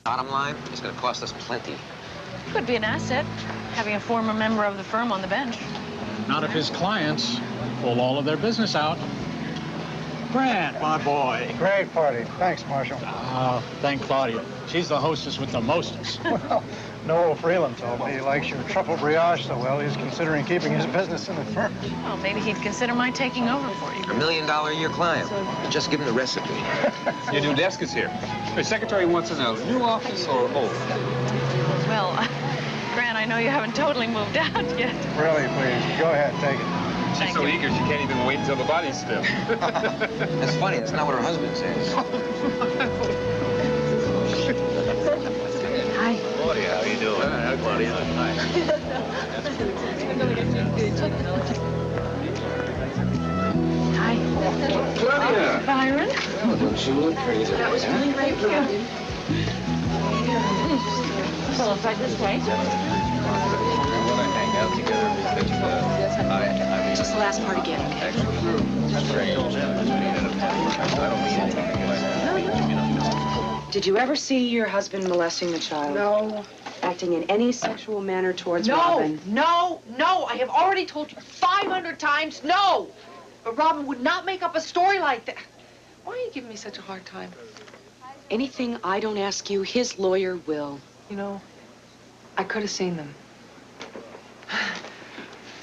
Bottom line, it's going to cost us plenty. Could be an asset, having a former member of the firm on the bench. Not if his clients pull all of their business out. Grant, my boy. Great party. Thanks, Marshal. Thank Claudia. She's the hostess with the mostest. Well, Noel Freeland told me he likes your truffle brioche so well, he's considering keeping his business in the firm. Well, maybe he'd consider my taking over for you. $1 million a year client. Just give him the recipe. Your new desk is here. The secretary wants to know, new office or old? Well, Grant, I know you haven't totally moved out yet. Really, please. Go ahead, take it. She's so eager, she can't even wait until the body's still. That's funny. That's not what her husband says. Hi. Claudia, how you doing? Hi, Claudia. Hi. Hi. Claudia! Byron. Oh, don't you look crazy? That was really great, Byron. Well, right this way. We want to hang out together because I Just the last part again. Did you ever see your husband molesting the child? No. Acting in any sexual manner towards Robin? No. I have already told you 500 times no. But Robin would not make up a story like that. Why are you giving me such a hard time? Anything I don't ask you, his lawyer will. You know, I could have seen them.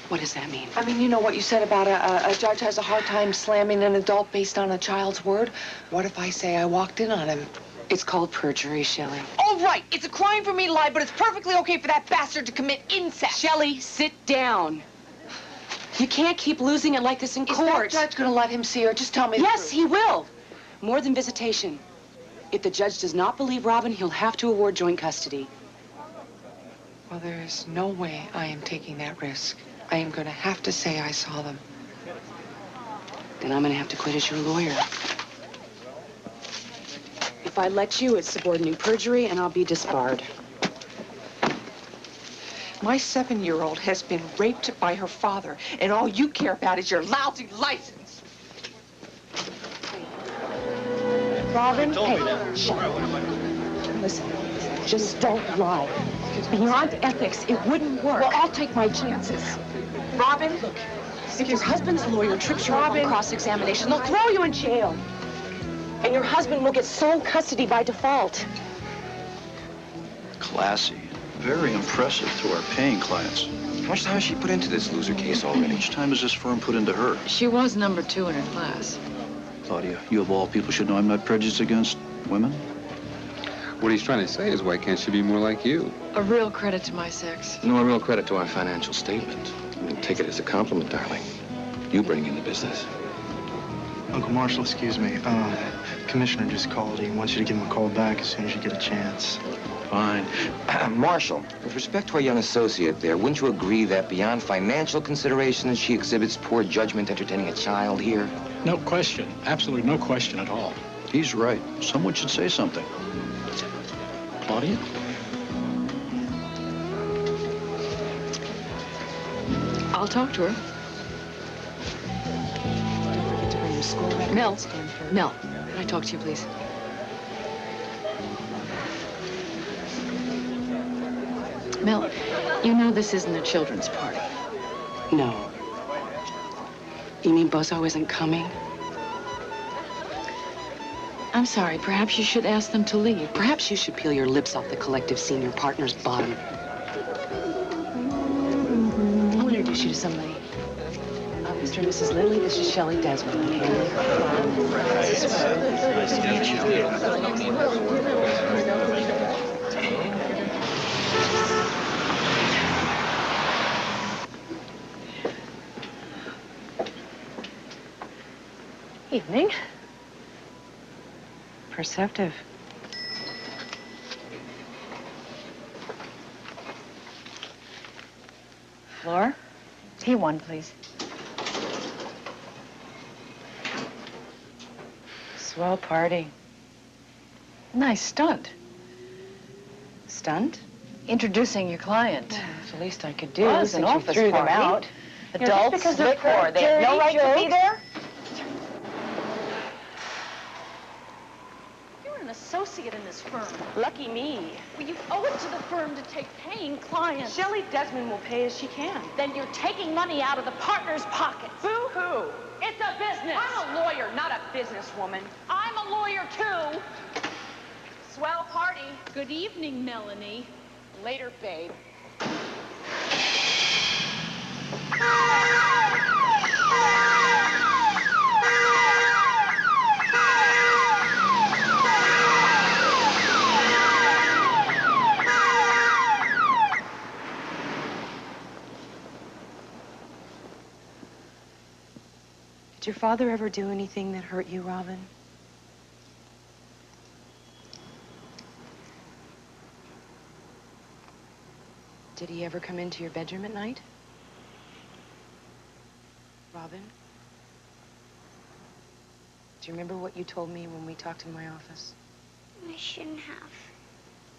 What does that mean? I mean, you know what you said about a judge has a hard time slamming an adult based on a child's word? What if I say I walked in on him? It's called perjury, Shelley. Oh, right. It's a crime for me to lie, but it's perfectly okay for that bastard to commit incest. Shelley, sit down. You can't keep losing it like this in court. Is that judge going to let him see her? Just tell me the Yes, truth. he will. More than visitation. If the judge does not believe Robin, he'll have to award joint custody. Well, there is no way I am taking that risk. I am going to have to say I saw them. Then I'm going to have to quit as your lawyer. If I let you, it's subordinate perjury, and I'll be disbarred. My 7-year-old has been raped by her father, and all you care about is your lousy license. Robin, hey, shut up. Listen, just don't lie. Beyond ethics, it wouldn't work. Well, I'll take my chances. Robin, look, If your husband's lawyer trips you up on cross-examination, they'll throw you in jail. And your husband will get sole custody by default. Classy. Very impressive to our paying clients. How much time has she put into this loser case already? How much time has this firm put into her? She was number 2 in her class. Claudia, you of all people should know I'm not prejudiced against women. What he's trying to say is, why can't she be more like you? A real credit to my sex. No real credit to our financial statement. I mean, take it as a compliment, darling. You bring in the business. Uncle Marshall, excuse me. Commissioner just called. He wants you to give him a call back as soon as you get a chance. Fine. Marshall, with respect to our young associate there, wouldn't you agree that beyond financial considerations, she exhibits poor judgment entertaining a child here? No question. Absolutely no question at all. He's right. Someone should say something. Claudia? I'll talk to her. Don't forget to bring your school records. Mel, can I talk to you, please? Mel, you know this isn't a children's party. No. You mean Bozo isn't coming? I'm sorry, perhaps you should ask them to leave. Perhaps you should peel your lips off the collective senior partner's bottom. I'll introduce you to somebody. Mr. and Mrs. Lilly, this is Shelley Desmond. Nice to meet you. Evening. Perceptive. Floor? T1, please. Swell party. Nice stunt. Stunt? Introducing your client. It's the least I could do. Well, it's an since you office threw them party. out. Adults, because they're liquor, they have no right to be there. You're in a associate in this firm. Lucky me. Well, you owe it to the firm to take paying clients. Shelley Desmond will pay as she can. Then you're taking money out of the partner's pockets. Boo-hoo. It's a business. I'm a lawyer, not a businesswoman. I'm a lawyer, too. Swell party. Good evening, Melanie. Later, babe. Did your father ever do anything that hurt you, Robin? Did he ever come into your bedroom at night? Robin? Do you remember what you told me when we talked in my office? I shouldn't have.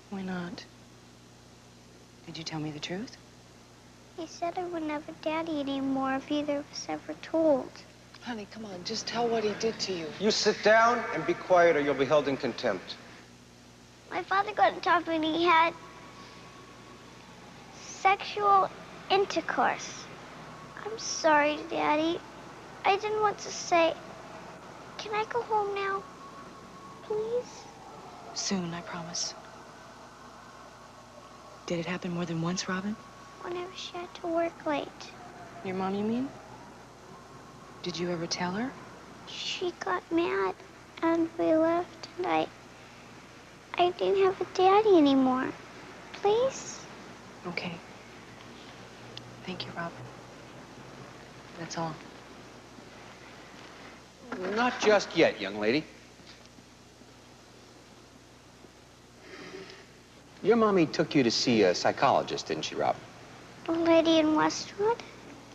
Why not? Did you tell me the truth? He said I wouldn't have a daddy anymore if either of us ever told. Honey, come on, just tell what he did to you. You sit down and be quiet or you'll be held in contempt. My father got on top and he had sexual intercourse. I'm sorry, Daddy. I didn't want to say. Can I go home now? Please? Soon, I promise. Did it happen more than once, Robin? Whenever she had to work late. Your mom, you mean? Did you ever tell her? She got mad and we left and I didn't have a daddy anymore. Please? Okay. Thank you, Robin. That's all. Not just yet, young lady. Your mommy took you to see a psychologist, didn't she, Robin? The lady in Westwood?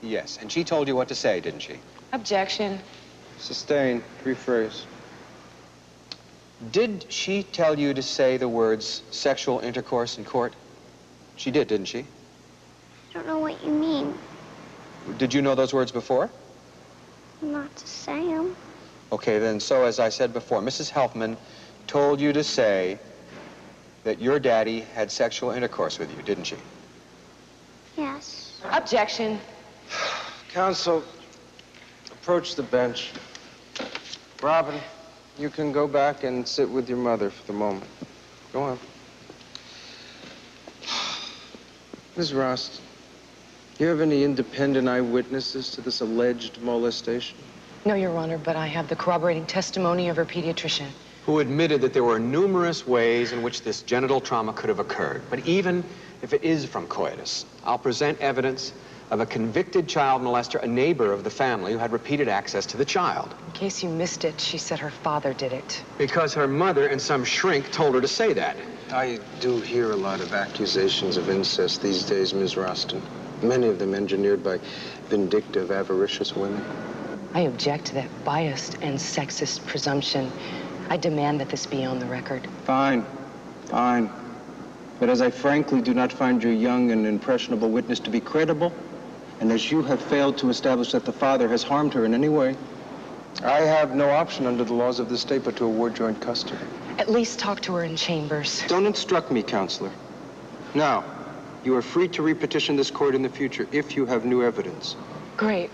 Yes, and she told you what to say, didn't she? Objection. Sustained. Rephrase. Did she tell you to say the words sexual intercourse in court? She did, didn't she? I don't know what you mean. Did you know those words before? Not to say them. Okay, then, so as I said before, Mrs. Helfman told you to say that your daddy had sexual intercourse with you, didn't she? Yes. Objection. Counsel, approach the bench. Robin, you can go back and sit with your mother for the moment. Go on. Ms. Rost, do you have any independent eyewitnesses to this alleged molestation? No, Your Honor, but I have the corroborating testimony of her pediatrician. Who admitted that there were numerous ways in which this genital trauma could have occurred. But even if it is from coitus, I'll present evidence of a convicted child molester, a neighbor of the family who had repeated access to the child. In case you missed it, she said her father did it. Because her mother and some shrink told her to say that. I do hear a lot of accusations of incest these days, Ms. Roston. Many of them engineered by vindictive, avaricious women. I object to that biased and sexist presumption. I demand that this be on the record. Fine, fine. But as I frankly do not find your young and impressionable witness to be credible, and as you have failed to establish that the father has harmed her in any way, I have no option under the laws of the state but to award joint custody. At least talk to her in chambers. Don't instruct me, Counselor. Now, you are free to repetition this court in the future if you have new evidence. Great.